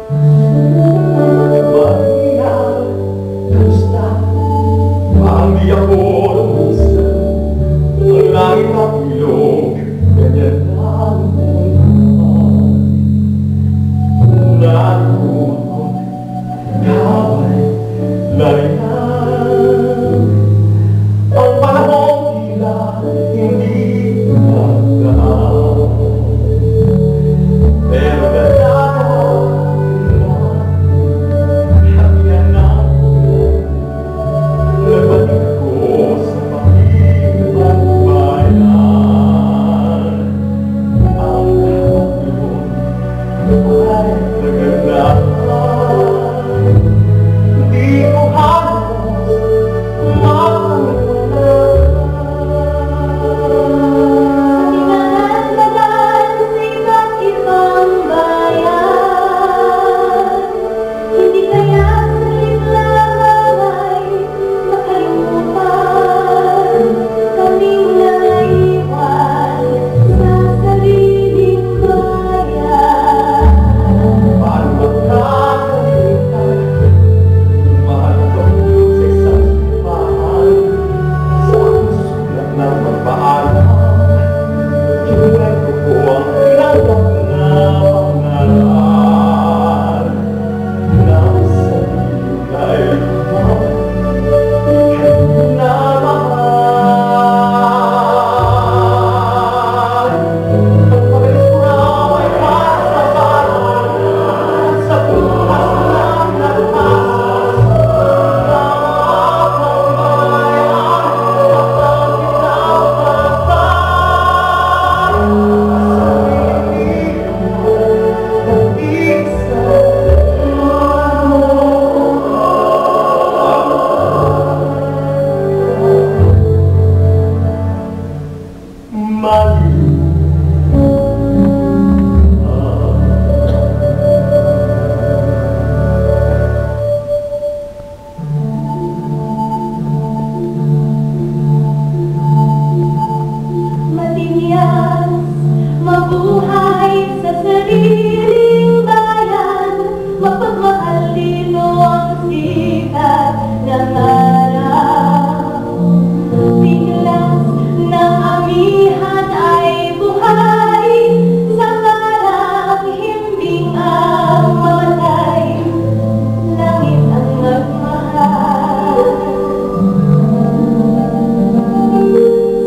Maria, kamusta? Parang di ako lumusta. Ang langit at ilog, ganyan lang natukot, kaway, lalihan. Ang panahon tila hindi nagdaan. Pero mabuhay sa sariling bayan, mapagmahal dito ang sikat ng araw. Biglas ng amihan ay buhay, sa parang himbing ang mamatay, langit ang nagmahal.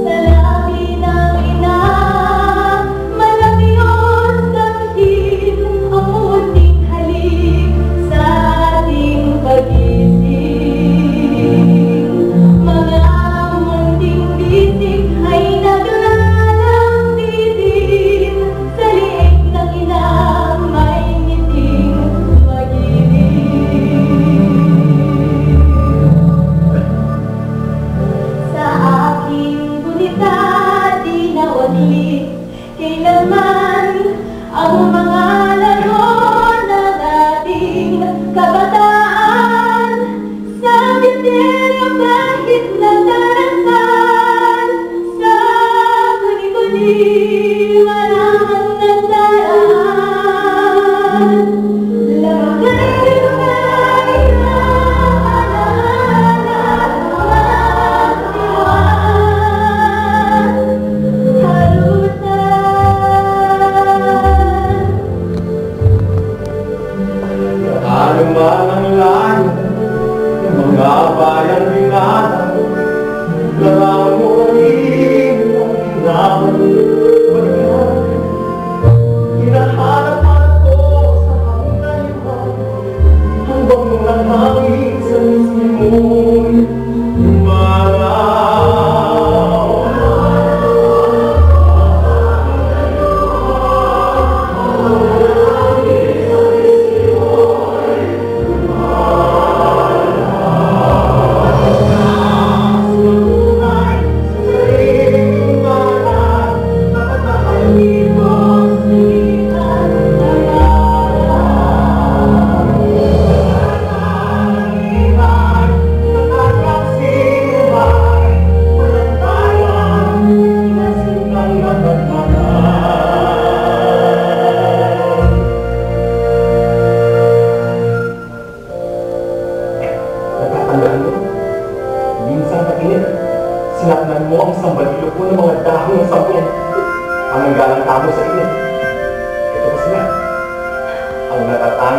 Sa labi ng ina, kailanman ang mga laro ng ating kabataan, sa misteryo kahit natarasan, sa guni-guni walang nagdaraan. Lagay-lagay ang alaala at iwan, ano man ang layo ng mga bayang binatang, larawan mo rin ang ginawan, balikan.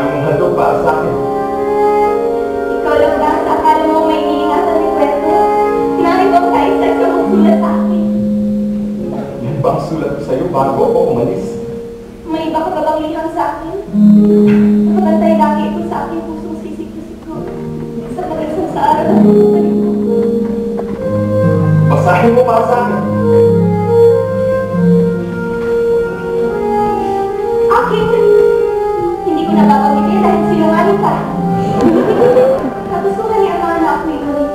dami mong handog para sa akin. Ikaw lang ba sa akala mo may iniingatan ni kwento? Sinabi ko kahit sa isang magsulat sa akin. Yan ba ang sulat ko sa'yo bago ako umalis? May iba ka ba bang liham sa akin? Nakabantay lagi ito sa aking pusong sisig-sisig-ko. Sa pag-isang sa araw na bumalik ko. Basahin mo para sa akin. Akin! Hindi ko nababanggit dahil sinungaling ka. Kagustuhan niya ang mga na ako'y gawin.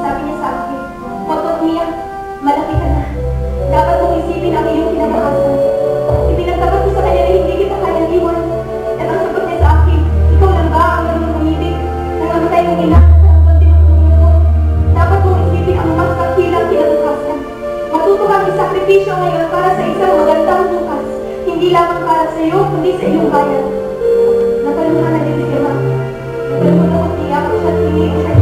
Sabi niya sa akin, huwag kang umiyak, malaki ka na. Dapat mong isipin ang iyong kinabakasan. Ipinagtapat ko sa kanya na hindi kita kayang iwan. At ang sagot niya sa akin, ikaw lang ba ang marunong umibig? Nangamatay mong ina at hanggang tinutulungan ko. Dapat mong isipin ang mas kakilang kinabukasan. Matuto kang isakripisyo ngayon para sa isang magandang bukas. Hindi lamang para sa iyo, kundi sa iyong bayan. Natalunan na din si Ama. Natalunan ko niya ako siya at hinihingi